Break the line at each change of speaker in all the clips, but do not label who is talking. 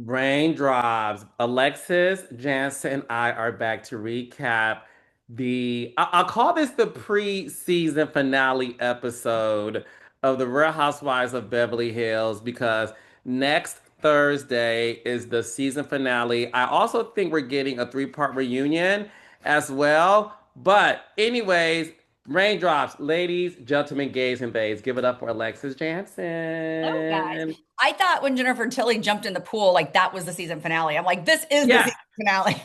Raindrops. Alexis, Jansen, and I are back to recap I'll call this the pre-season finale episode of The Real Housewives of Beverly Hills because next Thursday is the season finale. I also think we're getting a three-part reunion as well. But anyways, raindrops, ladies, gentlemen, gays, and babes, give it up for Alexis
Hello, guys.
Jansen.
I thought when Jennifer Tilly jumped in the pool, like that was the season finale. I'm like, this is the
Yeah.
season finale.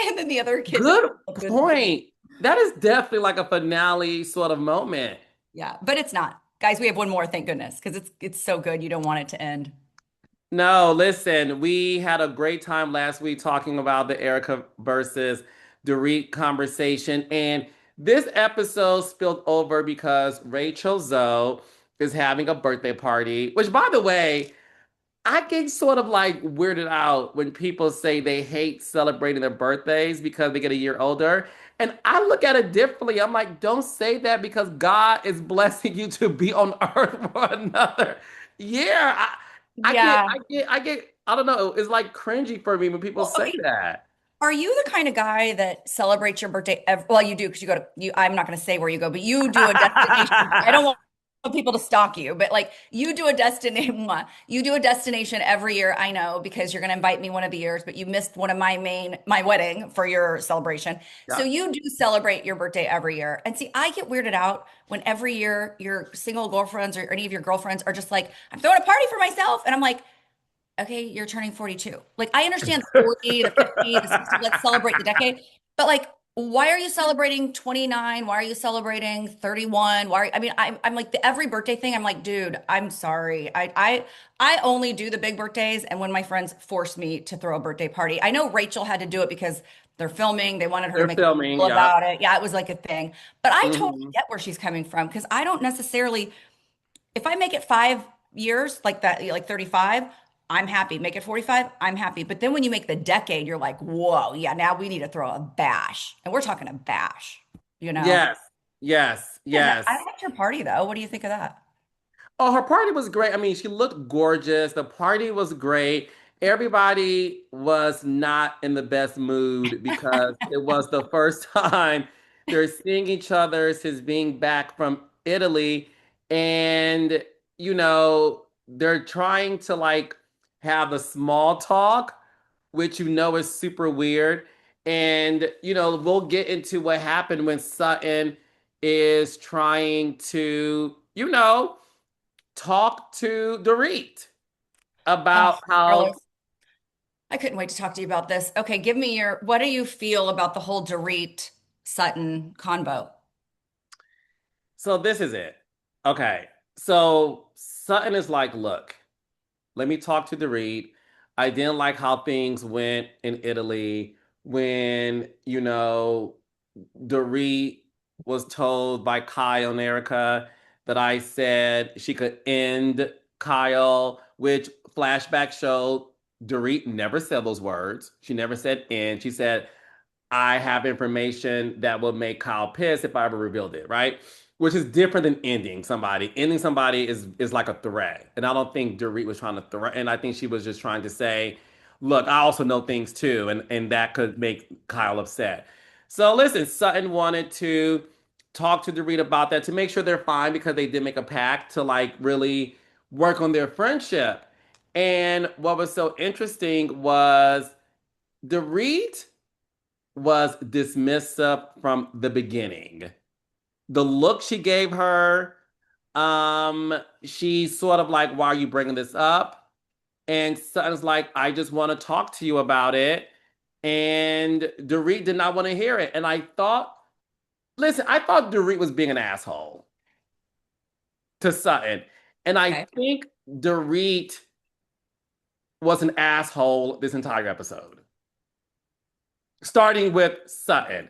And then the other kid just
Good
jumped in.
point. That is definitely like a finale sort of moment.
Yeah, but it's not. Guys, we have one more, thank goodness, because it's so good. You don't want it to end.
No, listen, we had a great time last week talking about the Erika versus Dorit conversation. And this episode spilled over because Rachel Zoe is having a birthday party, which, by the way, I get sort of like weirded out when people say they hate celebrating their birthdays because they get a year older. And I look at it differently. I'm like, don't say that because God is blessing you to be on earth for another year.
Yeah.
I don't know. It's like cringy for me when people
Well,
say
okay.
that.
Are you the kind of guy that celebrates your birthday? Well, you do because you go to you. I'm not going to say where you go, but you do a destination. I don't want people to stalk you, but like you do a destination. You do a destination every year. I know because you're going to invite me one of the years, but you missed one of my wedding for your celebration. So
Yeah.
you do celebrate your birthday every year. And see, I get weirded out when every year your single girlfriends or any of your girlfriends are just like, I'm throwing a party for myself, and I'm like, okay, you're turning 42. Like, I understand the 40, the 50, the 60, let's celebrate the decade. But like, why are you celebrating 29? Why are you celebrating 31? I mean, I'm like every birthday thing, I'm like, dude, I'm sorry. I only do the big birthdays and when my friends force me to throw a birthday party. I know Rachel had to do it because they're filming, they wanted her to
They're
make a big
filming.
deal
Yeah.
about it. Yeah, it was like a thing. But I totally
Hmm.
get where she's coming from because I don't necessarily if I make it 5 years, like that, like 35, I'm happy. Make it 45, I'm happy. But then when you make the decade, you're like, whoa, yeah, now we need to throw a bash. And we're talking a bash, you know?
Yes. Yes.
Is that, I
Yes.
liked your party though. What do you think of that?
Oh, her party was great. I mean, she looked gorgeous. The party was great. Everybody was not in the best mood because it was the first time they're seeing each other since being back from Italy. And, they're trying to like have a small talk, which is super weird. And, we'll get into what happened when Sutton is trying to, talk to Dorit
Oh,
about how.
Carlos, I couldn't wait to talk to you about this. Okay, give me what do you feel about the whole Dorit Sutton convo?
So this is it. Okay. So Sutton is like, look, let me talk to Dorit. I didn't like how things went in Italy when, Dorit was told by Kyle and Erika that I said she could end Kyle, which flashback showed Dorit never said those words. She never said end. She said, I have information that will make Kyle pissed if I ever revealed it, right? Which is different than ending somebody. Ending somebody is like a threat. And I don't think Dorit was trying to threaten. I think she was just trying to say, look, I also know things too, and that could make Kyle upset. So listen, Sutton wanted to talk to Dorit about that to make sure they're fine because they did make a pact to like really work on their friendship. And what was so interesting was Dorit was dismissive from the beginning. The look she gave her, she's sort of like, why are you bringing this up? And Sutton's like, I just want to talk to you about it. And Dorit did not want to hear it. And I thought Dorit was being an asshole to Sutton. And I
Okay.
think Dorit was an asshole this entire episode, starting with Sutton.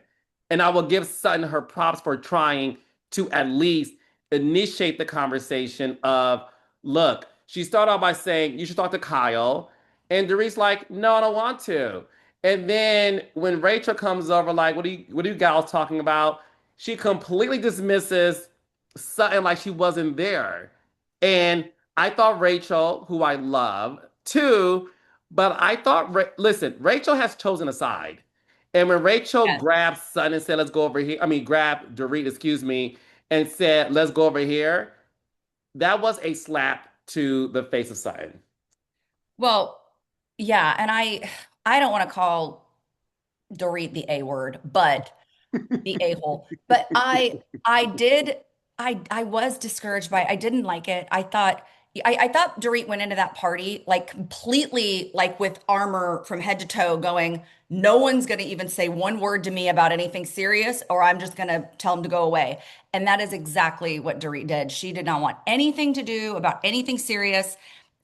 And I will give Sutton her props for trying to at least initiate the conversation of, look, she started out by saying, you should talk to Kyle. And Dorit's like, no, I don't want to. And then when Rachel comes over, like, what are you gals talking about? She completely dismisses Sutton like she wasn't there. And I thought Rachel, who I love, Two, but I thought, listen, Rachel has chosen a side. And when Rachel
Yes.
grabbed Sutton and said, let's go over here, I mean, grabbed Dorit, excuse me, and said, let's go over here, that was a slap to the face of Sutton.
Well, yeah, and I don't want to call Dorit the A word, but the a-hole. But I did I was discouraged by it. I didn't like it. I thought Dorit went into that party like completely like with armor from head to toe going, no one's gonna even say one word to me about anything serious, or I'm just gonna tell them to go away. And that is exactly what Dorit did. She did not want anything to do about anything serious.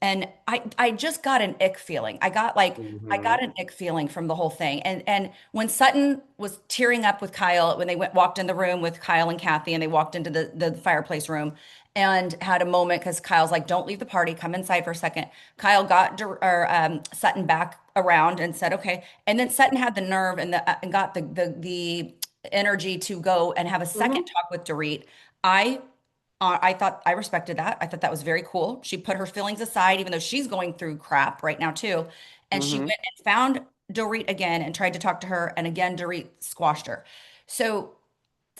And I just got an ick feeling. I got
Mhm.
an ick feeling from the whole thing. And when Sutton was tearing up with Kyle, when they walked in the room with Kyle and Kathy, and they walked into the fireplace room and had a moment because Kyle's like, "Don't leave the party, come inside for a second." Kyle got Sutton back around and said, "Okay." And then Sutton had the nerve and got the energy to go and have a second
Mhm.
talk with Dorit. I I thought I respected that. I thought that was very cool. She put her feelings aside, even though she's going through crap right now too. And she
Mhm.
went and found Dorit again and tried to talk to her. And again, Dorit squashed her. So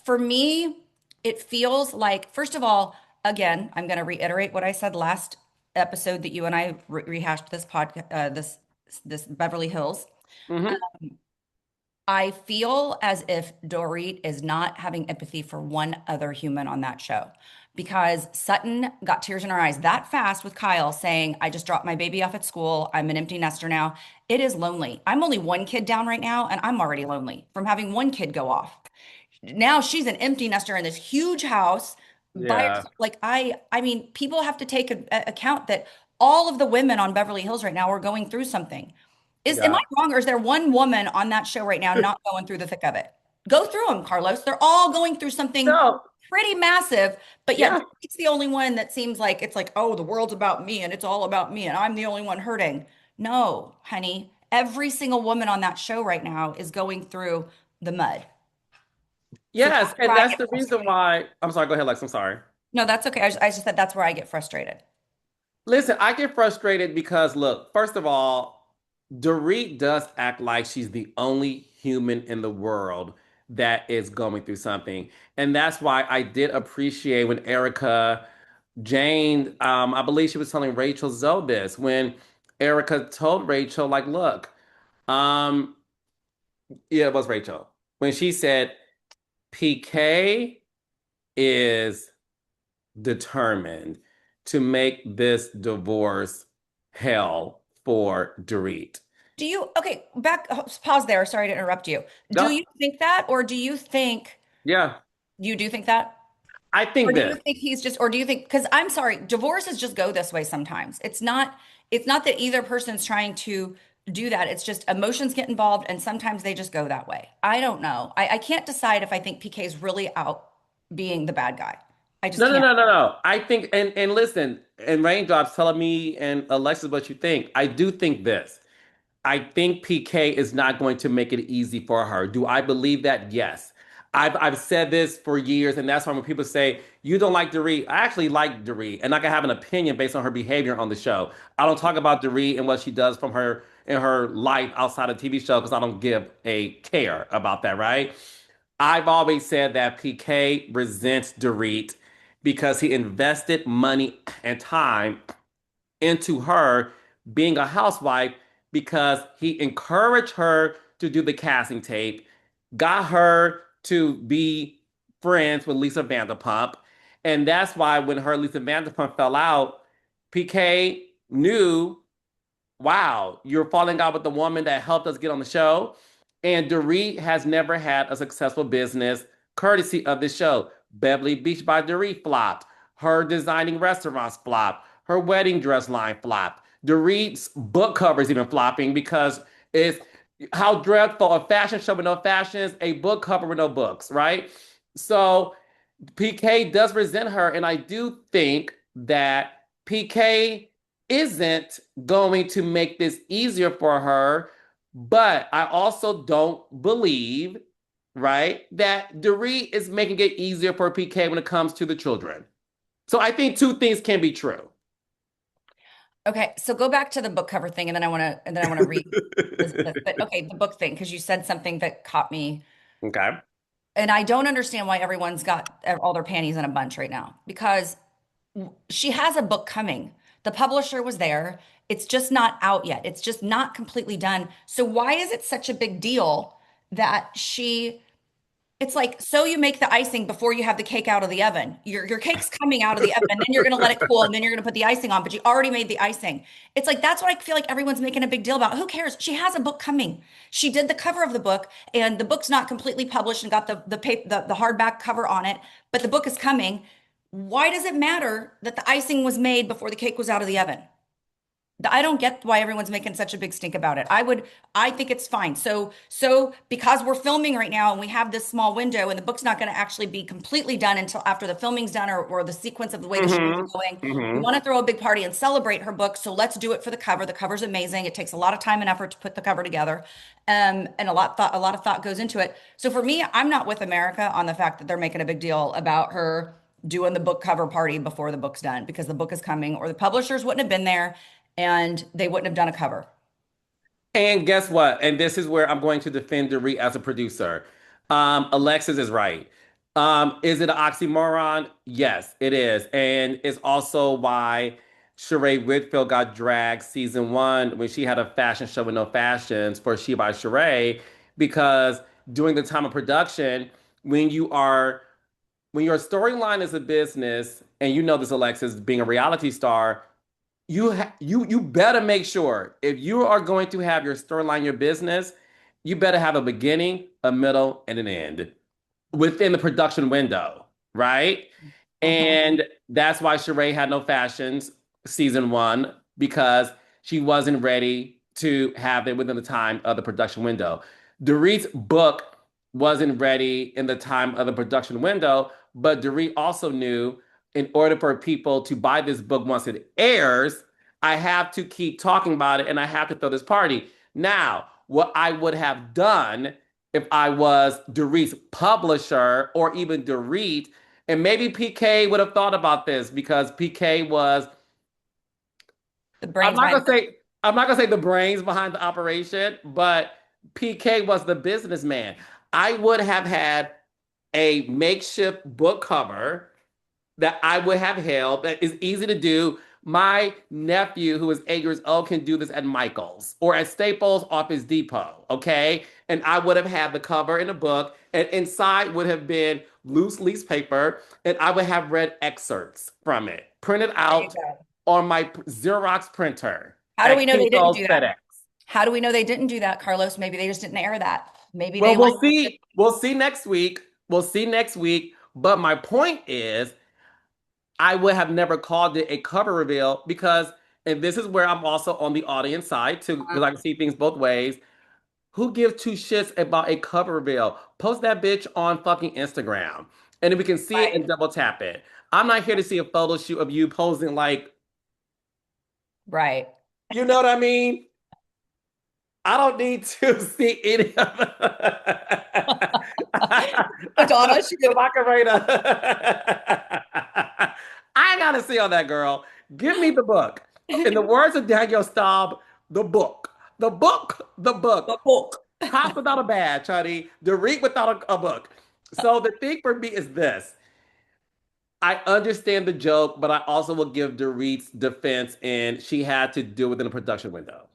for me, it feels like, first of all, again, I'm going to reiterate what I said last episode that you and I rehashed this podcast, this Beverly Hills.
Mhm.
I feel as if Dorit is not having empathy for one other human on that show because Sutton got tears in her eyes that fast with Kyle saying, I just dropped my baby off at school. I'm an empty nester now. It is lonely. I'm only one kid down right now, and I'm already lonely from having one kid go off. Now she's an empty nester in this huge house by
Yeah.
herself. Like I mean, people have to take account that all of the women on Beverly Hills right now are going through something. Am I
Yeah.
wrong, or is there one woman on that show right now not going through the thick of it? Go through them, Carlos. They're all going through something
No.
pretty massive, but yet
Yeah.
it's the only one that seems like it's like, oh, the world's about me and it's all about me and I'm the only one hurting. No, honey, every single woman on that show right now is going through the mud. So that's
Yes,
where
and
I
that's
get
the reason
frustrated.
why. I'm sorry, go ahead, Lex. I'm sorry.
No, that's okay. I just said that's where I get frustrated.
Listen, I get frustrated because look, first of all, Dorit does act like she's the only human in the world that is going through something. And that's why I did appreciate when Erica Jane, I believe she was telling Rachel Zoe this, when Erica told Rachel, like, look, um, yeah, it was Rachel. When she said PK is determined to make this divorce hell for Dorit.
Do you, okay, back, pause there. Sorry to interrupt you. Do
Yeah,
you think that, or do you think
yeah.
you do think that?
I
Or
think
do you
this.
think he's just, or do you think, because I'm sorry, divorces just go this way sometimes. It's not that either person's trying to do that. It's just emotions get involved and sometimes they just go that way. I don't know. I can't decide if I think PK is really out being the bad guy. I just
No, no,
can't.
no, no, no. I think, and listen, and Raindrops telling me and Alexis what you think. I do think this. I think PK is not going to make it easy for her. Do I believe that? Yes. I've said this for years, and that's why when people say you don't like Dorit, I actually like Dorit, and I can have an opinion based on her behavior on the show. I don't talk about Dorit and what she does from her in her life outside of TV show because I don't give a care about that, right? I've always said that PK resents Dorit because he invested money and time into her being a housewife because he encouraged her to do the casting tape, got her to be friends with Lisa Vanderpump. And that's why when her Lisa Vanderpump fell out, PK knew, wow, you're falling out with the woman that helped us get on the show. And Dorit has never had a successful business courtesy of this show. Beverly Beach by Dorit flopped. Her designing restaurants flopped. Her wedding dress line flopped. Dorit's book cover is even flopping because it's how dreadful a fashion show with no fashions, a book cover with no books, right? So PK does resent her, and I do think that PK isn't going to make this easier for her, but I also don't believe, right, that Dorit is making it easier for PK when it comes to the children. So I think two things can be true.
Okay, so go back to the book cover thing, and then I want to read this. But okay, the book thing, because you said something that caught me,
Okay.
and I don't understand why everyone's got all their panties in a bunch right now. Because she has a book coming. The publisher was there. It's just not out yet. It's just not completely done. So why is it such a big deal that she it's like, so you make the icing before you have the cake out of the oven. Your cake's coming out of the oven, and then you're gonna let it cool, and then you're gonna put the icing on, but you already made the icing. It's like that's what I feel like everyone's making a big deal about. Who cares? She has a book coming. She did the cover of the book, and the book's not completely published and got the hardback cover on it, but the book is coming. Why does it matter that the icing was made before the cake was out of the oven? I don't get why everyone's making such a big stink about it. I think it's fine. So because we're filming right now and we have this small window and the book's not going to actually be completely done until after the filming's done or the sequence of the way the show is
Hmm.
going, we
Hmm.
want to throw a big party and celebrate her book. So let's do it for the cover. The cover's amazing. It takes a lot of time and effort to put the cover together. And a lot of thought goes into it. So for me, I'm not with America on the fact that they're making a big deal about her doing the book cover party before the book's done because the book is coming or the publishers wouldn't have been there and they wouldn't have done a cover.
And guess what? And this is where I'm going to defend Dorit as a producer. Alexis is right. Is it an oxymoron? Yes, it is. And it's also why Sheree Whitfield got dragged season one when she had a fashion show with no fashions for She by Sheree, because during the time of production, when you are when your storyline is a business, and you know this, Alexis, being a reality star, you better make sure if you are going to have your storyline, your business, you better have a beginning, a middle, and an end within the production window, right?
Mhm.
And that's why Sheree had no fashions season one, because she wasn't ready to have it within the time of the production window. Dorit's book wasn't ready in the time of the production window, but Dorit also knew in order for people to buy this book once it airs, I have to keep talking about it and I have to throw this party. Now, what I would have done if I was Dorit's publisher or even Dorit, and maybe PK would have thought about this because PK was,
The
I'm
brains
not
behind
gonna
it.
say I'm not gonna say the brains behind the operation, but PK was the businessman. I would have had a makeshift book cover that I would have held that is easy to do. My nephew, who is 8 years old, can do this at Michael's or at Staples Office Depot. Okay. And I would have had the cover in a book, and inside would have been loose leaf paper, and I would have read excerpts from it, printed
There you
out
go.
on my Xerox printer
How do we
at
know they didn't
Kinko's
do that?
FedEx.
How do we know they didn't do that, Carlos? Maybe they just didn't air that. Maybe
Well,
they like
we'll see. We'll see next week. We'll see next week. But my point is, I would have never called it a cover reveal because, and this is where I'm also on the audience side too, because I can see things both ways. Who gives two shits about a cover reveal? Post that bitch on fucking Instagram, and then we can see it
right,
and double tap it. I'm not here to see a photo shoot of you posing like,
right.
you know what I mean? I don't need to see any of
Madonna, she
the
did.
Macarena. I ain't gotta see all that, girl. Give me the book. In the words of Daniel Staub, the book. The book. The
The
book.
book.
Cop without a badge, honey. The read without a book. So the thing for me is this. I understand the joke, but I also will give Dorit's defense, and she had to do it within a production window.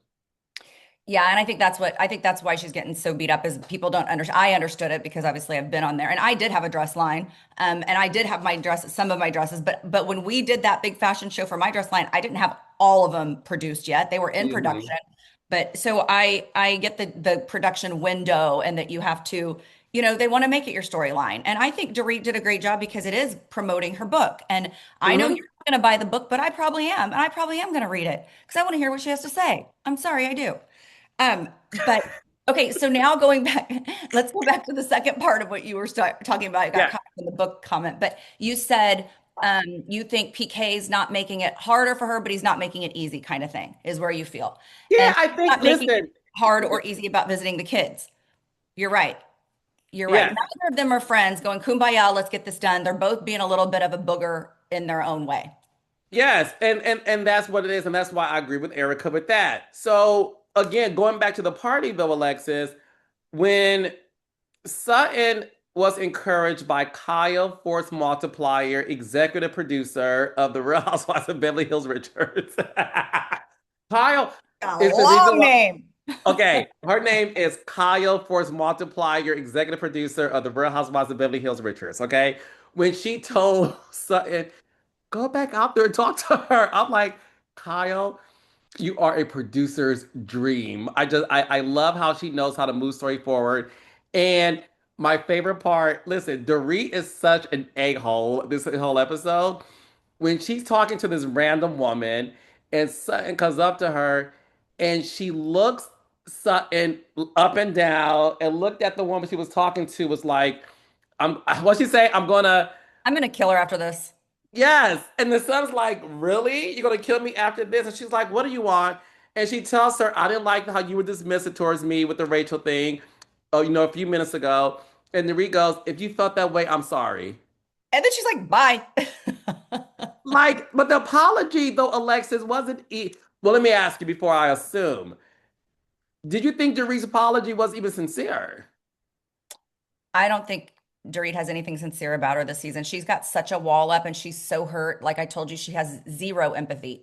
Yeah, and I think that's why she's getting so beat up is people don't understand. I understood it because obviously I've been on there, and I did have a dress line, and I did have my dress, some of my dresses, but when we did that big fashion show for my dress line, I didn't have all of them produced yet. They were in
Mhm.
production, but so I get the production window and that you have to, they want to make it your storyline, and I think Dorit did a great job because it is promoting her book, and I know
Mhm.
you're not going to buy the book, but I probably am, and I probably am going to read it because I want to hear what she has to say. I'm sorry, I do. But okay, so now going back, let's go back to the second part of what you were talking about. I got
Yeah.
caught up in the book comment, but you said you think PK's not making it harder for her, but he's not making it easy, kind of thing, is where you feel.
Yeah,
And
I
he's
think,
not making it
listen,
hard or easy about visiting the kids. You're right. You're right.
yes.
Neither of them are friends going, kumbaya, let's get this done. They're both being a little bit of a booger in their own way.
Yes, and that's what it is, and that's why I agree with Erica with that. So again, going back to the party though, Alexis, when Sutton was encouraged by Kyle Force Multiplier, executive producer of The Real Housewives of Beverly Hills Richards. Kyle
A
is the reason
long
why.
name.
Okay, her name is Kyle Force Multiplier, executive producer of The Real Housewives of Beverly Hills Richards. Okay, when she told Sutton, go back out there and talk to her, I'm like, Kyle, you are a producer's dream. I love how she knows how to move story forward. And my favorite part, listen, Dorit is such an a-hole this whole episode. When she's talking to this random woman and Sutton comes up to her and she looks Sutton up and down and looked at the woman she was talking to, was like, what she say? I'm gonna.
I'm gonna kill her after this.
Yes. And the son's like, really? You're gonna kill me after this? And she's like, what do you want? And she tells her, I didn't like how you were dismissive towards me with the Rachel thing, oh, a few minutes ago. And Nari goes, if you felt that way, I'm sorry.
And then she's like, bye.
Like, but the apology though, Alexis, wasn't well, let me ask you before I assume. Did you think Dorit's apology was even sincere?
I don't think Dorit has anything sincere about her this season. She's got such a wall up and she's so hurt. Like I told you, she has zero empathy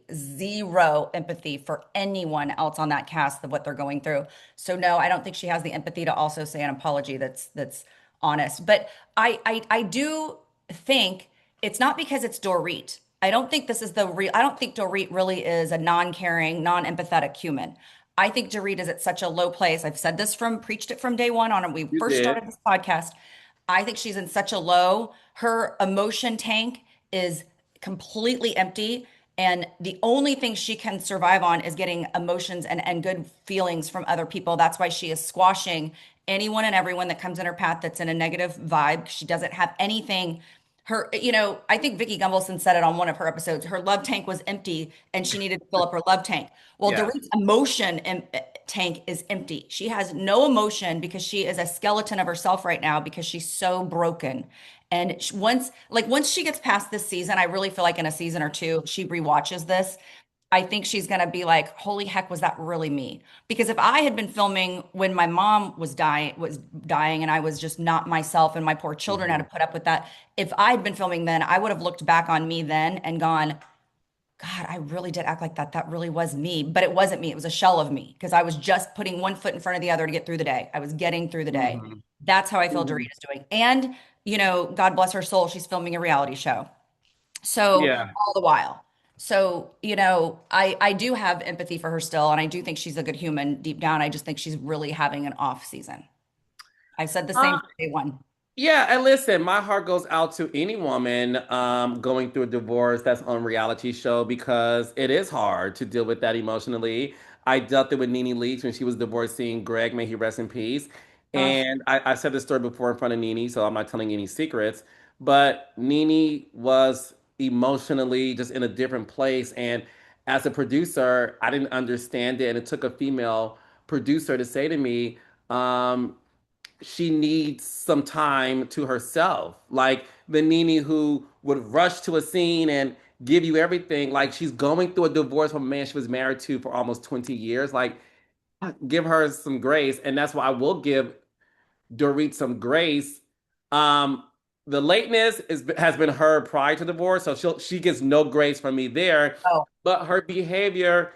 for anyone else on that cast of what they're going through. So no, I don't think she has the empathy to also say an apology that's honest. But I do think it's not because it's Dorit. I don't think this is the real, I don't think Dorit really is a non-caring, non-empathetic human. I think Dorit is at such a low place. I've said this from, preached it from day one on when we
You
first
did.
started this podcast. I think she's in such a low, her emotion tank is completely empty. And the only thing she can survive on is getting emotions and good feelings from other people. That's why she is squashing anyone and everyone that comes in her path that's in a negative vibe. She doesn't have anything. I think Vicky Gunvalson said it on one of her episodes. Her love tank was empty and she needed to fill up her love tank. Well,
Yeah.
Dorit's tank is empty. She has no emotion because she is a skeleton of herself right now because she's so broken. And once she gets past this season, I really feel like in a season or two, she rewatches this. I think she's going to be like, holy heck, was that really me? Because if I had been filming when my mom was dying and I was just not myself and my poor children had to
Mhm.
put up with that, if I had been filming then, I would have looked back on me then and gone, God, I really did act like that. That really was me, but it wasn't me. It was a shell of me because I was just putting one foot in front of the other to get through the day. I was getting through the day.
Mhm.
That's how I feel
Mhm.
Dorit is doing. And, God bless her soul, she's filming a reality show. So
Yeah.
all the while. So, I do have empathy for her still, and I do think she's a good human deep down. I just think she's really having an off season. I said the same
Uh,
from day one.
Yeah, and listen, my heart goes out to any woman going through a divorce that's on reality show because it is hard to deal with that emotionally. I dealt it with Nene Leakes when she was divorcing Greg, may he rest in peace.
Ugh,
And I said this story before in front of Nene, so I'm not telling any secrets. But Nene was emotionally just in a different place. And as a producer, I didn't understand it. And it took a female producer to say to me, she needs some time to herself. Like the Nene who would rush to a scene and give you everything. Like she's going through a divorce from a man she was married to for almost 20 years. Like give her some grace. And that's why I will give Dorit some grace. Um, the lateness has been her prior to divorce, so she gets no grace from me there.
oh,
But her behavior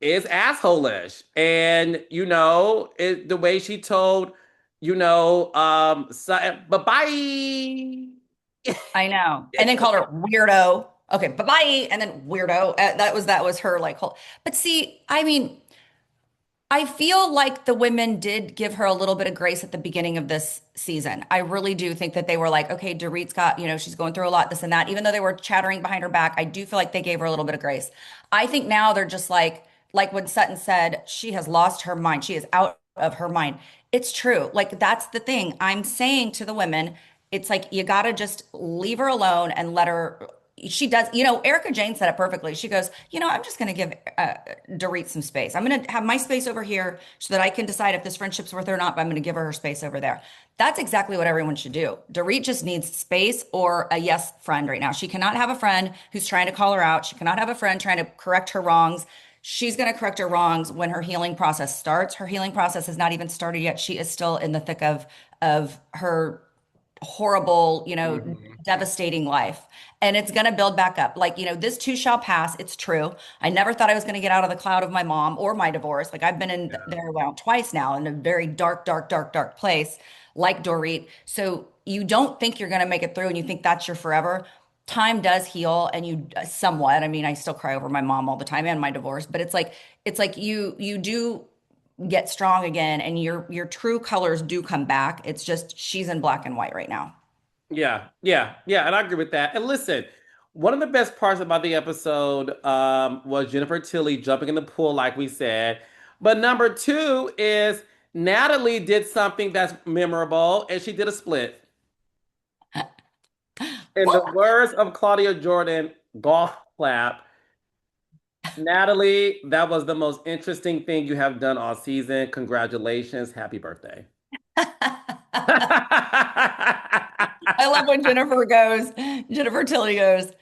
is assholish. And the way she told, but bye.
I know. And then called her weirdo. Okay, bye-bye. And then weirdo. That was her like whole. But see, I mean, I feel like the women did give her a little bit of grace at the beginning of this season. I really do think that they were like, okay, Dorit's got, she's going through a lot, this and that. Even though they were chattering behind her back, I do feel like they gave her a little bit of grace. I think now they're just like when Sutton said, she has lost her mind. She is out of her mind. It's true. Like that's the thing. I'm saying to the women, it's like you got to just leave her alone and let her. she does, you know, Erica Jane said it perfectly. She goes, you know, I'm just going to give Dorit some space. I'm going to have my space over here so that I can decide if this friendship's worth it or not, but I'm going to give her space over there. That's exactly what everyone should do. Dorit just needs space or a yes friend right now. She cannot have a friend who's trying to call her out. She cannot have a friend trying to correct her wrongs. She's going to correct her wrongs when her healing process starts. Her healing process has not even started yet. She is still in the thick of her horrible, you know,
Mhm.
devastating life. And it's going to build back up. Like, you know, this too shall pass. It's true. I never thought I was going to get out of the cloud of my mom or my divorce. Like, I've been in
Yeah.
there around twice now in a very dark, dark, dark, dark place, like Dorit. So you don't think you're going to make it through and you think that's your forever. Time does heal and you somewhat. I mean, I still cry over my mom all the time and my divorce, but it's like you do get strong again and your true colors do come back. It's just she's in black and white right now.
Yeah, yeah, yeah, and I agree with that. And listen, one of the best parts about the episode was Jennifer Tilly jumping in the pool, like we said. But number two is Natalie did something that's memorable, and she did a split. In the
What?
words of Claudia Jordan, golf clap. Natalie, that was the most interesting thing you have done all season. Congratulations. Happy birthday.
I love when Jennifer Tilly goes,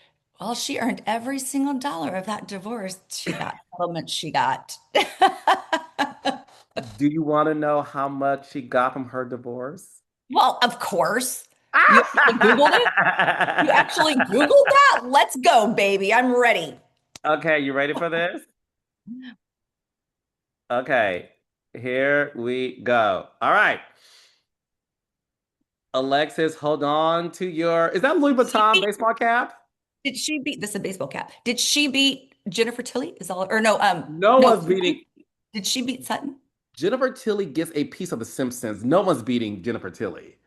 well, she earned every single dollar of that divorce she got, settlement she got.
Do you want to know how much she got from her divorce?
Well, of course. You actually Googled it? You actually Googled that? Let's go, baby. I'm ready.
Okay, you ready for this? Okay, here we go. All right. Alexis, hold on to your. Is that Louis
She
Vuitton
beat,
baseball cap?
did she beat this is a baseball cap? Did she beat Jennifer Tilly? Is all or no,
No
no,
one's beating.
did she beat Sutton?
Jennifer Tilly gets a piece of The Simpsons. No one's beating Jennifer Tilly.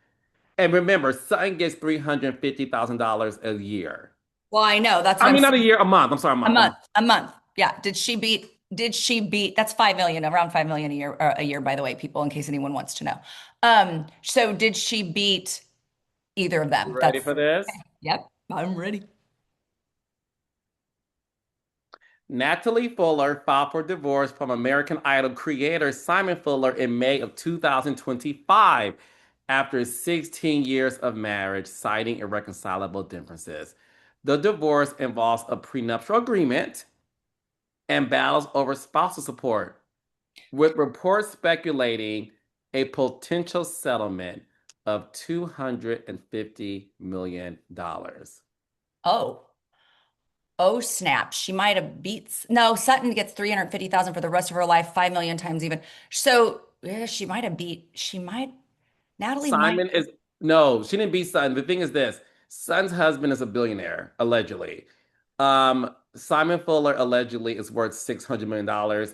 And remember, Sutton gets $350,000 a year.
Well, I know. That's what
I
I'm
mean, not a
saying.
year, a month. I'm sorry, a
A
month. A month.
month. A month. Yeah. Did she beat that's 5 million, around 5 million a year, by the way, people, in case anyone wants to know. So did she beat either of
You
them?
ready
That's
for this?
yep, I'm ready.
Natalie Fuller filed for divorce from American Idol creator Simon Fuller in May of 2025 after 16 years of marriage, citing irreconcilable differences. The divorce involves a prenuptial agreement and battles over spousal support, with reports speculating a potential settlement of $250 million.
Oh. Oh, snap. She might have beat no, Sutton gets 350,000 for the rest of her life, 5 million times even. So yeah, she might Natalie might.
Simon is no, she didn't beat Sutton. The thing is this: Sutton's husband is a billionaire, allegedly. Simon Fuller allegedly is worth $600 million,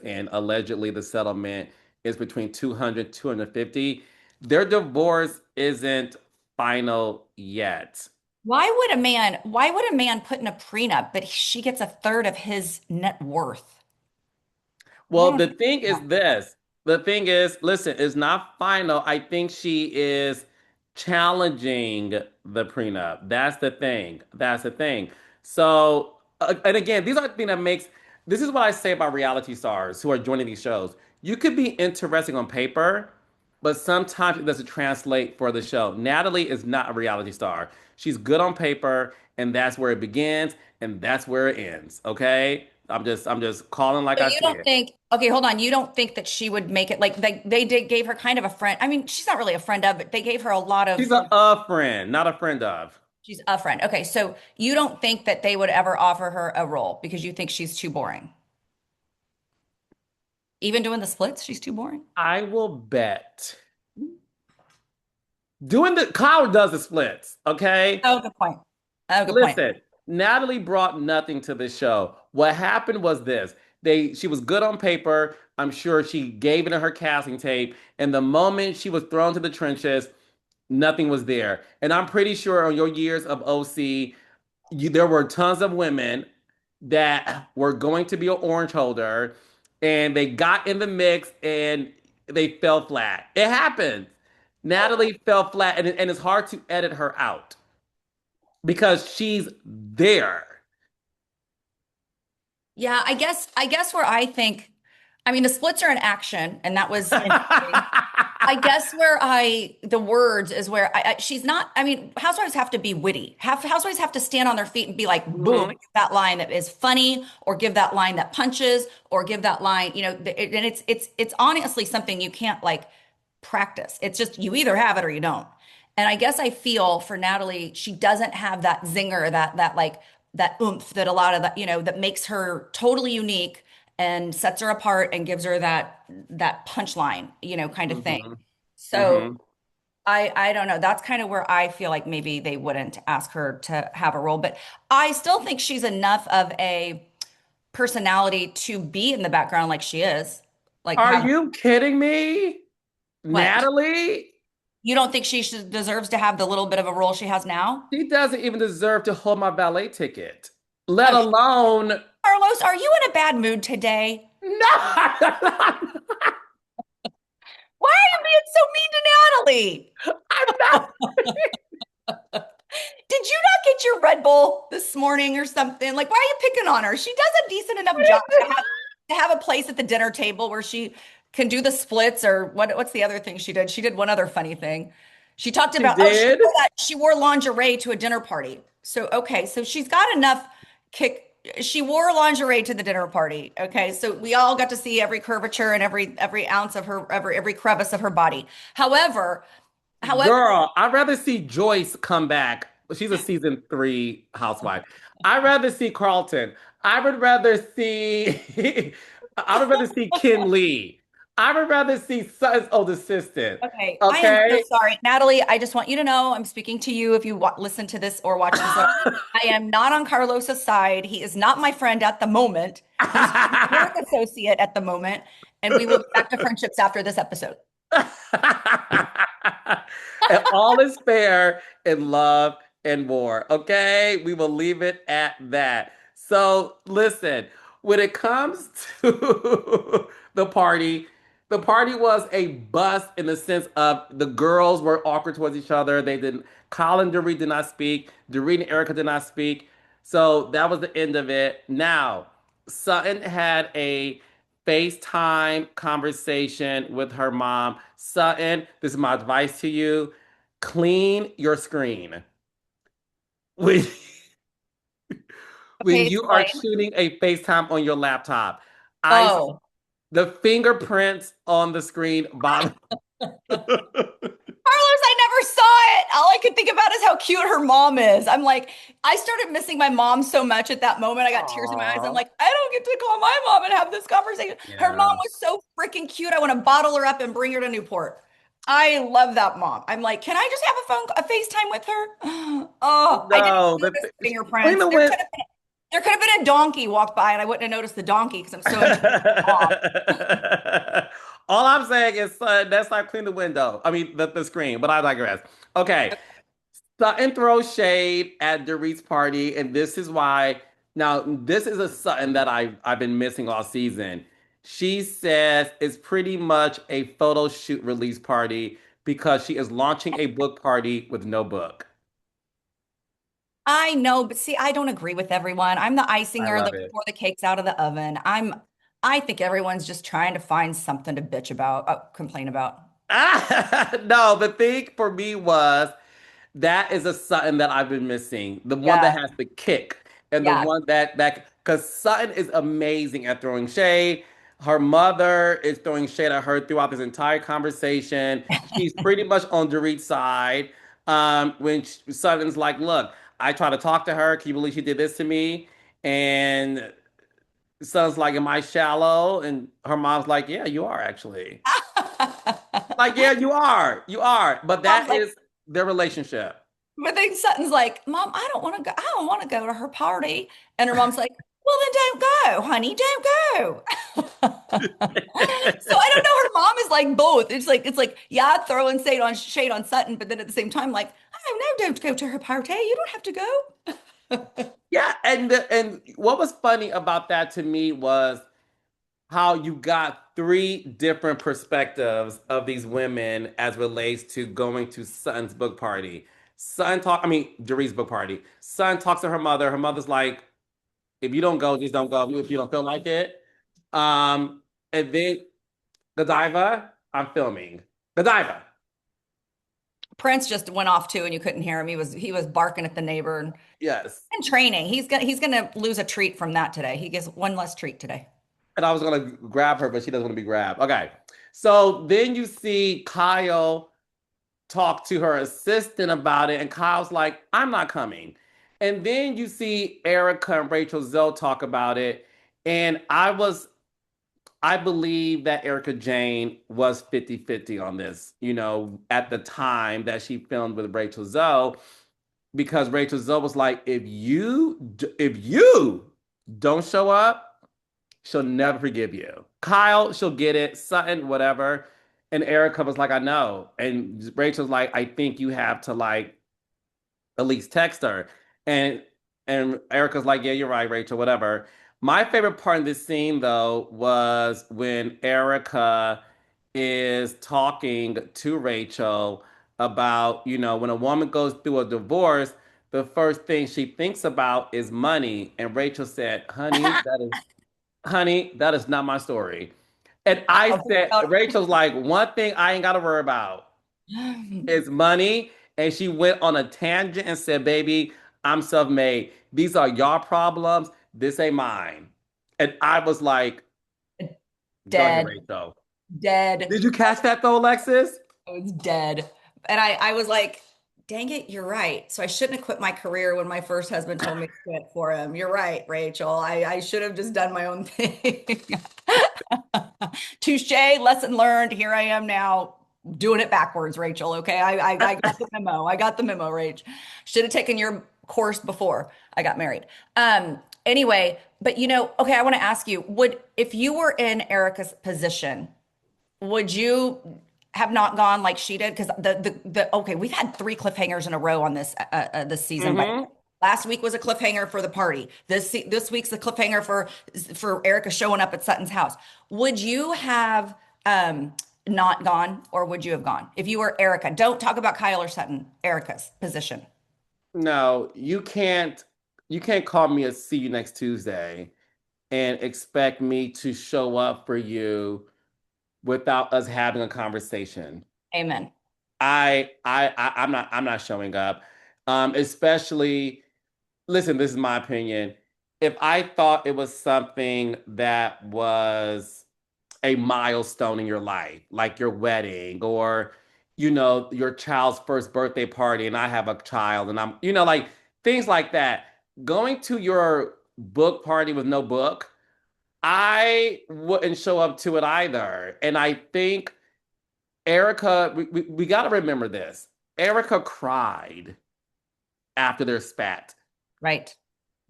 and allegedly the settlement is between 200, 250. Their divorce isn't final yet.
Why would a man put in a prenup, but she gets a third of his net worth? I
Well,
don't
the thing is
know.
this. The thing is, listen, it's not final. I think she is challenging the prenup. That's the thing. That's the thing. So, and again, these are the things that makes, this is what I say about reality stars who are joining these shows. You could be interesting on paper, but sometimes it doesn't translate for the show. Natalie is not a reality star. She's good on paper, and that's where it begins, and that's where it ends. Okay? I'm just calling like
So
I
you
see
don't
it.
think, okay, hold on. You don't think that she would make it like they did gave her kind of a friend. I mean, she's not really a friend of, but they gave her a lot
She's
of
a friend, not a friend of.
she's a friend. Okay, so you don't think that they would ever offer her a role because you think she's too boring. Even doing the splits, she's too boring.
I will bet. Doing the Kyle does the splits, okay?
Oh, good point. Oh, good point.
Listen, Natalie brought nothing to the show. What happened was this. She was good on paper. I'm sure she gave it in her casting tape. And the moment she was thrown to the trenches, nothing was there. And I'm pretty sure on your years of OC, there were tons of women that were going to be an orange holder and they got in the mix and they fell flat. It happens. Natalie fell flat and it's hard to edit her out. because she's there.
Yeah, I guess where I think, I mean, the splits are in action, and that was interesting. I guess where the words is where she's not, I mean, housewives have to be witty. Housewives have to stand on their feet and be like, boom, and
Mhm.
give that line that is funny, or give that line that punches, or give that line, and it's honestly something you can't like practice. It's just you either have it or you don't. And I guess I feel for Natalie, she doesn't have that zinger, that like that oomph that a lot of that, that makes her totally unique and sets her apart and gives her that punchline, kind of thing.
Mhm.
So
Mhm.
I don't know. That's kind of where I feel like maybe they wouldn't ask her to have a role, but I still think she's enough of a personality to be in the background like she is. Like
Are
have
you kidding me?
what?
Natalie?
You don't think she deserves to have the little bit of a role she has now?
She doesn't even deserve to hold my valet ticket, let
Oh,
alone.
Carlos, are you in a bad mood today?
No,
Why are you being so mean to Natalie?
I'm not.
Did you not get your Red Bull this morning or something? Like, why are you picking on her? She does a decent enough job to have a place at the dinner table where she can do the splits or what's the other thing she did? She did one other funny thing. She talked
She
about, oh,
did.
she wore lingerie to a dinner party. So, okay, so she's got enough kick. She wore lingerie to the dinner party. Okay, so we all got to see every curvature and every ounce of her, every crevice of her body. However,
Girl, I'd rather see Joyce come back. She's a season three housewife. I'd rather see Carlton. I would rather see I would rather see Ken Lee. I would rather see Sutton's old assistant.
okay, I am so
Okay?
sorry, Natalie. I just want you to know I'm speaking to you if you listen to this or watch this at all. I am not on Carlos's side. He is not my friend at the moment. He's just my work associate at the moment, and we will be back to friendships after this episode.
And all is fair in love and war. Okay? We will leave it at that. So, listen, when it comes to the party was a bust in the sense of the girls were awkward towards each other. They didn't, Colin and Dorit did not speak. Dorit and Erika did not speak. So that was the end of it. Now, Sutton had a FaceTime conversation with her mom. Sutton, this is my advice to you. Clean your screen. When, when
Okay,
you are
explain.
shooting a FaceTime on your laptop, I
Oh,
the fingerprints on the screen bother.
Carlos, I never saw it. All I could think about is how cute her mom is. I'm like, I started missing my mom so much at that moment. I got tears in my eyes. I'm
Aw.
like, I don't get to call my mom and have this conversation. Her mom
Yeah.
was so freaking cute. I want to bottle her up and bring her to Newport. I love that mom. I'm like, can I just have a FaceTime with her? Oh, I didn't
No,
notice the
clean
fingerprints.
the
There
window.
could have been a donkey walk by and I wouldn't have noticed the donkey because I'm so into mom.
All I'm saying is, that's not clean the window. I mean, the screen, but I digress. Okay. Sutton throws shade at Dorit's party, and this is why. Now, this is a Sutton that I've been missing all season. She says it's pretty much a photo shoot release party because she is launching a book party with no book.
I know, but see, I don't agree with everyone. I'm the
I
icinger
love
that
it.
before the cake's out of the oven. I think everyone's just trying to find something to bitch about, complain about.
No, the thing for me was that is a Sutton that I've been missing. The one that
Yeah.
has the kick and the
Yeah.
one that because Sutton is amazing at throwing shade. Her mother is throwing shade at her throughout this entire conversation. She's pretty much on Dorit's side. When Sutton's like, "Look, I try to talk to her. Can you believe she did this to me?" And Sutton's like, "Am I shallow?" And her mom's like, "Yeah, you are actually." Like, yeah, you are. You are. But
Mom's
that
like,
is their relationship.
but then Sutton's like, Mom, I don't want to go. I don't want to go to her party. And her mom's like, well, then don't go, honey. Don't go. So I don't know. Her mom is like both. It's like, yeah, throwing shade on Sutton, but then at the same time, like, oh no, don't go to her party. You don't have to go.
Yeah, and what was funny about that to me was how you got three different perspectives of these women as relates to going to Sutton's book party. I mean, Dorit's book party. Son talks to her mother. Her mother's like, if you don't go, just don't go if you don't feel like it. And then Godiva, I'm filming. Godiva.
Prince just went off too, and you couldn't hear him. He was barking at the neighbor and
Yes.
in training. He's gonna lose a treat from that today. He gets one less treat today.
And I was gonna grab her, but she doesn't want to be grabbed. Okay. So then you see Kyle talk to her assistant about it, and Kyle's like, I'm not coming. And then you see Erika and Rachel Zoe talk about it. And I believe that Erika Jane was 50-50 on this, at the time that she filmed with Rachel Zoe, because Rachel Zoe was like, if you don't show up, she'll never forgive you. Kyle, she'll get it. Sutton, whatever. And Erika was like, I know. And Rachel's like, I think you have to like at least text her. And Erica's like, yeah, you're right, Rachel, whatever. My favorite part of this scene though was when Erika is talking to Rachel about, when a woman goes through a divorce, the first thing she thinks about is money. And Rachel said, honey, that is not my story. And I said, Rachel's like, one thing I ain't got to worry about is money. And she went on a tangent and said, baby, I'm self-made. These are y'all problems. This ain't mine. And I was like, go ahead,
Dead,
Rachel.
dead.
Did you catch that though, Alexis?
I was dead. And I was like, dang it, you're right. So I shouldn't have quit my career when my first husband told me to quit for him. You're right, Rachel. I should have just done my own thing. Touche, lesson learned. Here I am now doing it backwards, Rachel. Okay. I got the memo. I got the memo, Rach. Should have taken your course before I got married. Anyway, but okay, I want to ask you, if you were in Erica's position, would you have not gone like she did? Because okay, we've had three cliffhangers in a row on this season. But
Mm-hmm.
last week was a cliffhanger for the party. This week's the cliffhanger for Erika showing up at Sutton's house. Would you have not gone, or would you have gone if you were Erika? Don't talk about Kyle or Sutton. Erika's position.
No, you can't call me a see you next Tuesday and expect me to show up for you without us having a conversation.
Amen.
I'm not showing up. Especially, listen, this is my opinion. If I thought it was something that was a milestone in your life, like your wedding or, your child's first birthday party, and I have a child and I'm, like things like that, going to your book party with no book, I wouldn't show up to it either. And I think Erika, we got to remember this. Erika cried after their spat.
Right.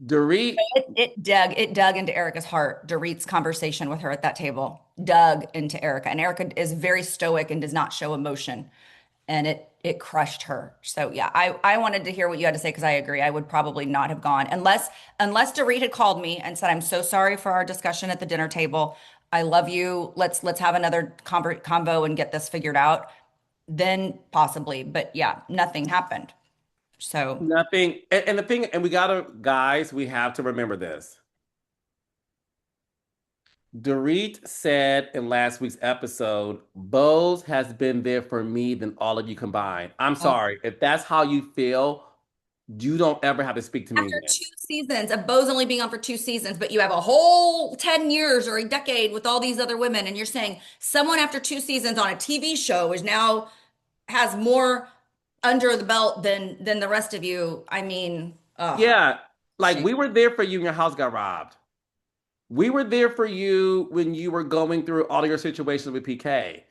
Dorit,
It dug into Erica's heart. Dorit's conversation with her at that table dug into Erika, and Erika is very stoic and does not show emotion, and it crushed her. So yeah, I wanted to hear what you had to say because I agree. I would probably not have gone unless Dorit had called me and said, "I'm so sorry for our discussion at the dinner table. I love you. Let's have another convo and get this figured out." Then possibly, but yeah, nothing happened. So
nothing. And the thing, and guys, we have to remember this. Dorit said in last week's episode, Bose has been there for me than all of you combined. I'm sorry. If that's how you feel, you don't ever have to speak to me
after
again.
2 seasons of Bo's only being on for 2 seasons, but you have a whole 10 years or a decade with all these other women, and you're saying someone after 2 seasons on a TV show is now has more under the belt than the rest of you. I mean, oh,
Yeah. Like
shame.
we were there for you when your house got robbed. We were there for you when you were going through all of your situations with PK.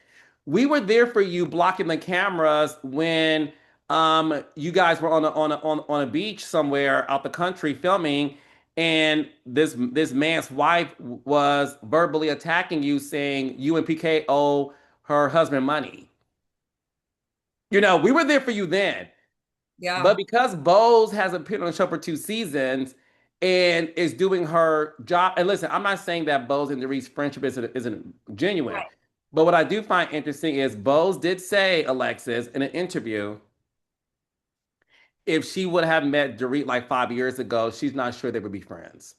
We were there for you blocking the cameras when you guys were on a beach somewhere out the country filming, and this man's wife was verbally attacking you, saying you and PK owe her husband money. We were there for you then. But
Yeah,
because Bose has appeared on the show for 2 seasons and is doing her job, and listen, I'm not saying that Bose and Dorit's friendship isn't genuine,
right.
but what I do find interesting is Bose did say, Alexis, in an interview, if she would have met Dorit like 5 years ago, she's not sure they would be friends.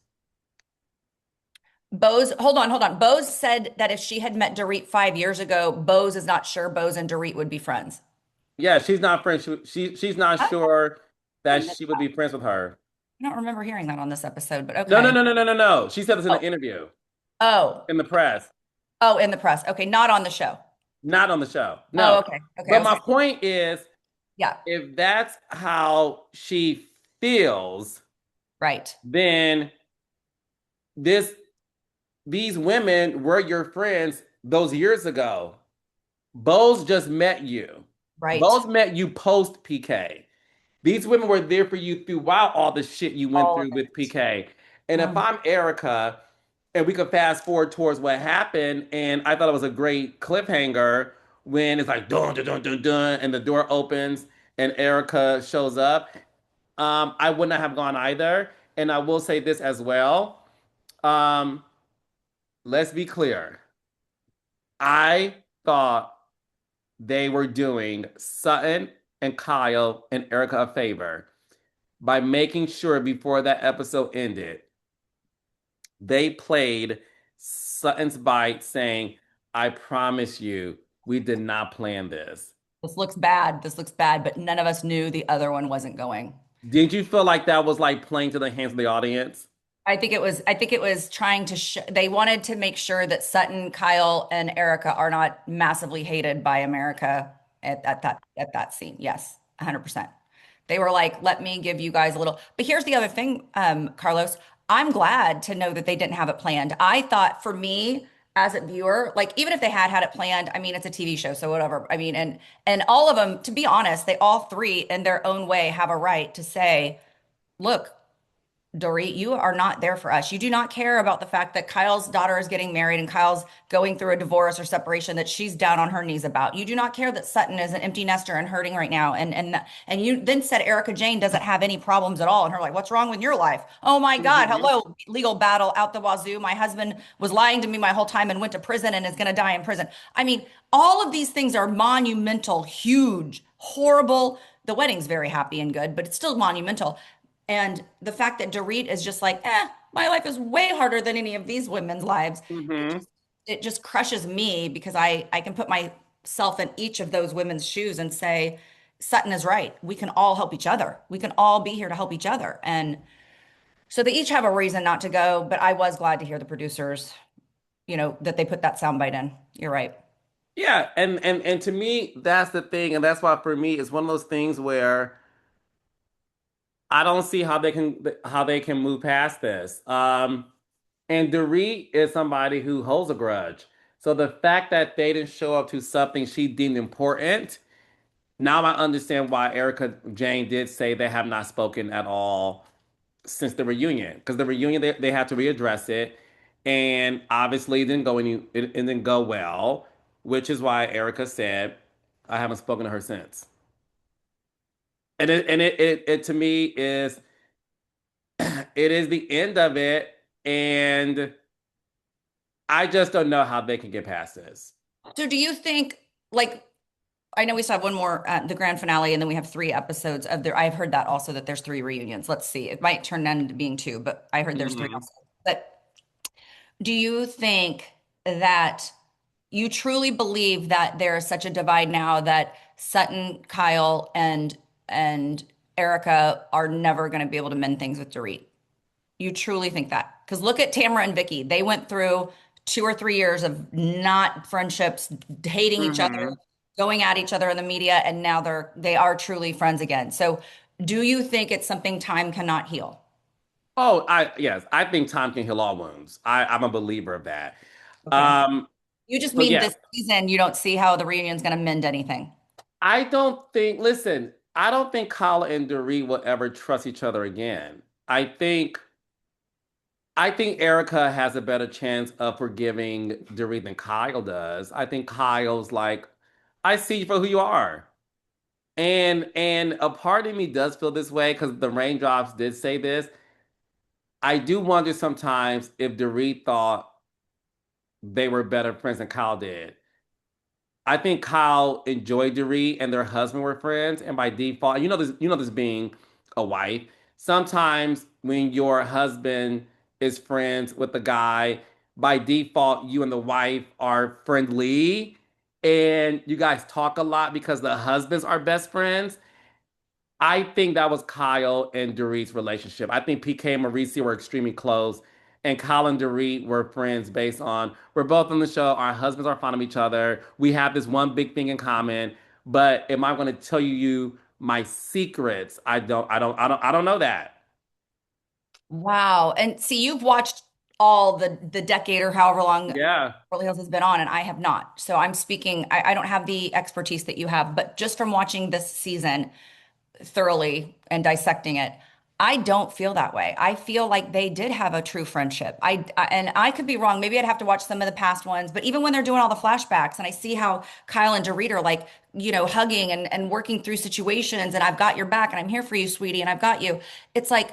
Bose, hold on. Bose said that if she had met Dorit 5 years ago, Bose is not sure Bose and Dorit would be friends.
Yeah, she's not friends. She's not
I
sure
I
that
missed
she would be
that.
friends with her.
I don't remember hearing that on this episode, but
No, no,
okay.
no, no, no, no, no. She said this in an
Oh,
interview
oh,
in the press,
oh, in the press. Okay, not on the show.
not on the show.
Oh,
No.
okay. Okay, I
But
was
my
like,
point is,
yeah,
if that's how she feels,
right,
then this these women were your friends those years ago. Bose just met you.
right.
Bose met you post PK. These women were there for you throughout all the shit you went
All of
through with
it.
PK. And if
Mm.
I'm Erica, and we could fast forward towards what happened, and I thought it was a great cliffhanger when it's like dun dun dun dun dun, and the door opens and Erica shows up. I would not have gone either. And I will say this as well. Um, let's be clear. I thought they were doing Sutton and Kyle and Erica a favor by making sure before that episode ended, they played Sutton's bite saying, I promise you, we did not plan this.
This looks bad. This looks bad, but none of us knew the other one wasn't going.
Didn't you feel like that was like playing to the hands of the audience?
I think it was trying to they wanted to make sure that Sutton, Kyle, and Erica are not massively hated by America at that scene. Yes, 100%. They were like, let me give you guys a little. But here's the other thing, Carlos. I'm glad to know that they didn't have it planned. I thought for me as a viewer, like even if they had it planned, I mean, it's a TV show, so whatever. I mean, and all of them, to be honest, they all three in their own way have a right to say, look, Dorit, you are not there for us. You do not care about the fact that Kyle's daughter is getting married and Kyle's going through a divorce or separation that she's down on her knees about. You do not care that Sutton is an empty nester and hurting right now. And you then said Erika Jane doesn't have any problems at all. And her like, what's wrong with your life? Oh my God,
Mhm.
hello, legal battle out the wazoo. My husband was lying to me my whole time and went to prison and is going to die in prison. I mean, all of these things are monumental, huge, horrible. The wedding's very happy and good, but it's still monumental. And the fact that Dorit is just like, my life is way harder than any of these women's lives.
Mhm.
It just crushes me because I can put myself in each of those women's shoes and say, Sutton is right. We can all help each other. We can all be here to help each other. And so they each have a reason not to go, but I was glad to hear the producers, that they put that soundbite in. You're right.
Yeah, and to me, that's the thing, and that's why for me, it's one of those things where I don't see how they can move past this. And Dorit is somebody who holds a grudge. So the fact that they didn't show up to something she deemed important, now I understand why Erica Jane did say they have not spoken at all since the reunion. Because the reunion they had to readdress it. And obviously it didn't go well, which is why Erica said, I haven't spoken to her since. And it to me is it is the end of it. And I just don't know how they can get past this.
So do you think, like, I know we still have one more, the grand finale, and then we have 3 episodes of there. I've heard that also that there's 3 reunions. Let's see. It might turn into being 2, but I heard there's 3
Mhm.
also. But do you think that you truly believe that there is such a divide now that Sutton, Kyle, and Erica are never going to be able to mend things with Dorit? You truly think that? Because look at Tamara and Vicky. They went through 2 or 3 years of not friendships, hating each other,
Mhm.
going at each other in the media, and now they are truly friends again. So, do you think it's something time cannot heal?
Oh, I yes, I think time can heal all wounds. I'm a believer of that.
Okay.
Um,
You just
so
mean
yeah,
this season you don't see how the reunion's going to mend anything.
I don't think. Listen, I don't think Kyle and Doree will ever trust each other again. I think Erica has a better chance of forgiving Doree than Kyle does. I think Kyle's like, I see you for who you are. And a part of me does feel this way because the raindrops did say this. I do wonder sometimes if Dorit thought they were better friends than Kyle did. I think Kyle enjoyed Dorit and their husband were friends, and by default, you know this being a wife. Sometimes when your husband is friends with the guy, by default, you and the wife are friendly, and you guys talk a lot because the husbands are best friends. I think that was Kyle and Dorit's relationship. I think PK and Mauricio were extremely close, and Kyle and Dorit were friends based on we're both on the show. Our husbands are fond of each other. We have this one big thing in common. But am I going to tell you my secrets? I don't know that.
Wow. And see, you've watched all the decade or however long
Yeah.
Beverly Hills has been on, and I have not. So I'm speaking, I don't have the expertise that you have, but just from watching this season thoroughly and dissecting it, I don't feel that way. I feel like they did have a true friendship. And I could be wrong. Maybe I'd have to watch some of the past ones, but even when they're doing all the flashbacks and I see how Kyle and Dorit are like, hugging and working through situations and I've got your back and I'm here for you, sweetie, and I've got you. It's like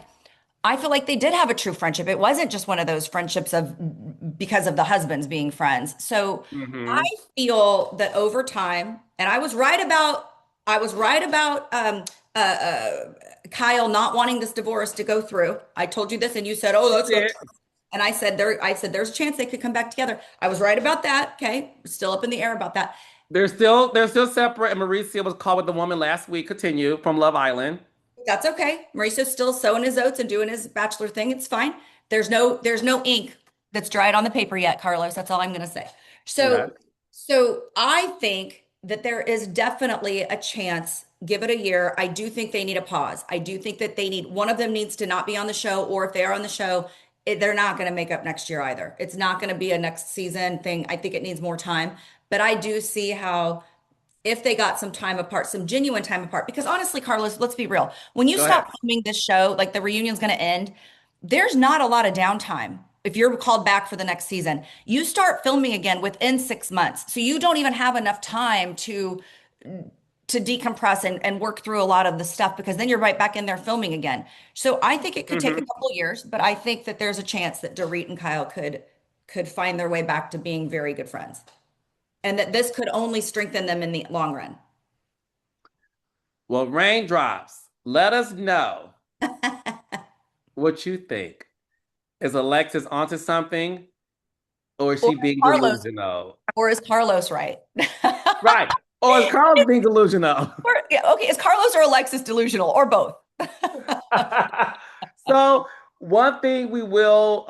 I feel like they did have a true friendship. It wasn't just one of those friendships of because of the husbands being friends. So I
Hmm.
feel that over time, and I was right about uh, uh, Kyle not wanting this divorce to go through. I told you this, and you said, "Oh,
You
that's not
did.
true." And I said there's a chance they could come back together. I was right about that. Okay, still up in the air about that.
They're still separate, and Mauricio was caught with the woman last week. Continue from Love Island.
That's okay. Mauricio's still sowing his oats and doing his bachelor thing. It's fine. There's no ink that's dried on the paper yet, Carlos. That's all I'm going to say.
Okay.
So I think that there is definitely a chance. Give it a year. I do think they need a pause. I do think that they need one of them needs to not be on the show, or if they are on the show, they're not going to make up next year either. It's not going to be a next season thing. I think it needs more time. But I do see how if they got some time apart, some genuine time apart. Because honestly, Carlos, let's be real. When you
Go ahead.
stop filming this show, like the reunion's going to end, there's not a lot of downtime. If you're called back for the next season, you start filming again within 6 months. So you don't even have enough time to decompress and work through a lot of the stuff because then you're right back in there filming again. So I think it could take a
Hmm.
couple years, but I think that there's a chance that Dorit and Kyle could find their way back to being very good friends and that this could only strengthen them in the long run.
Well, raindrops, let us know what you think. Is Alexis onto something or is
Or
she being
Carlos,
delusional?
or is Carlos right?
Right. Or is Carlos being delusional?
Yeah, okay, is Carlos or Alexis delusional or both?
So, one thing we will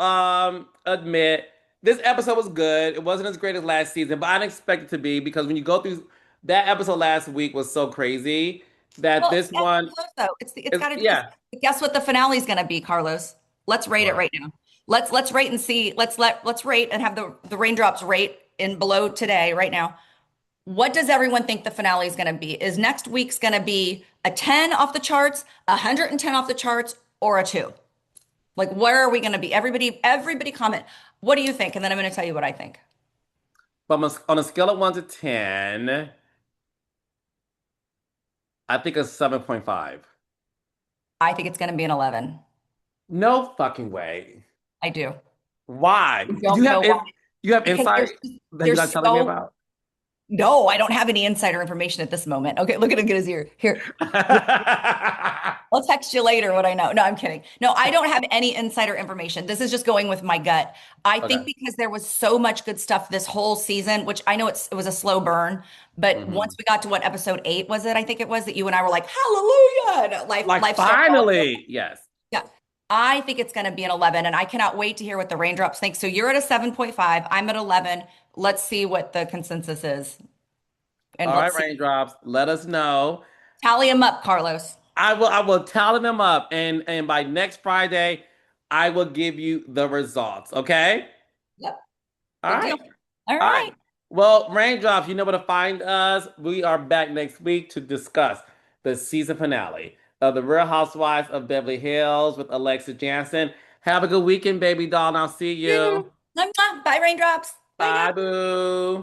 admit, this episode was good. It wasn't as great as last season, but I didn't expect it to be because when you go through that episode last week was so crazy that
Well,
this
it's getting
one
close though. It's
is,
got to just
yeah.
guess what the finale is going to be, Carlos. Let's rate it
What?
right now. Let's rate and see. Let's rate and have the raindrops rate in below today right now. What does everyone think the finale is going to be? Is next week's going to be a 10 off the charts, 110 off the charts, or a 2? Like where are we going to be? Everybody comment. What do you think? And then I'm going to tell you what I think.
But on a scale of 1 to 10, I think a 7.5.
I think it's going to be an 11.
No fucking way.
I do.
Why?
I
Do
don't know why.
you have
Because
insight that you're not
there's
telling me
so
about?
no, I don't have any insider information at this moment. Okay, look at him get his ear. Here, I'll text you later what I know. No, I'm kidding. No, I don't have any insider information. This is just going with my gut. I think
Okay.
because there was so much good stuff this whole season, which I know it was a slow burn, but once
Hmm.
we got to what episode 8 was it? I think it was that you and I were like, "Hallelujah!" And
Like
life started falling.
finally, yes.
Yeah. I think it's going to be an 11, and I cannot wait to hear what the raindrops think. So you're at a 7.5. I'm at 11. Let's see what the consensus is. And
All
let's
right,
see.
raindrops. Let us know.
Tally them up, Carlos.
I will tally them up, and by next Friday, I will give you the results. Okay.
Yep.
All
Good deal.
right.
All
All right.
right.
Well, raindrops, you know where to find us. We are back next week to discuss the season finale of The Real Housewives of Beverly Hills with Alexa Jansen. Have a good weekend, baby doll, and I'll see you.
You. Bye, raindrops. Bye now.
Bye, boo.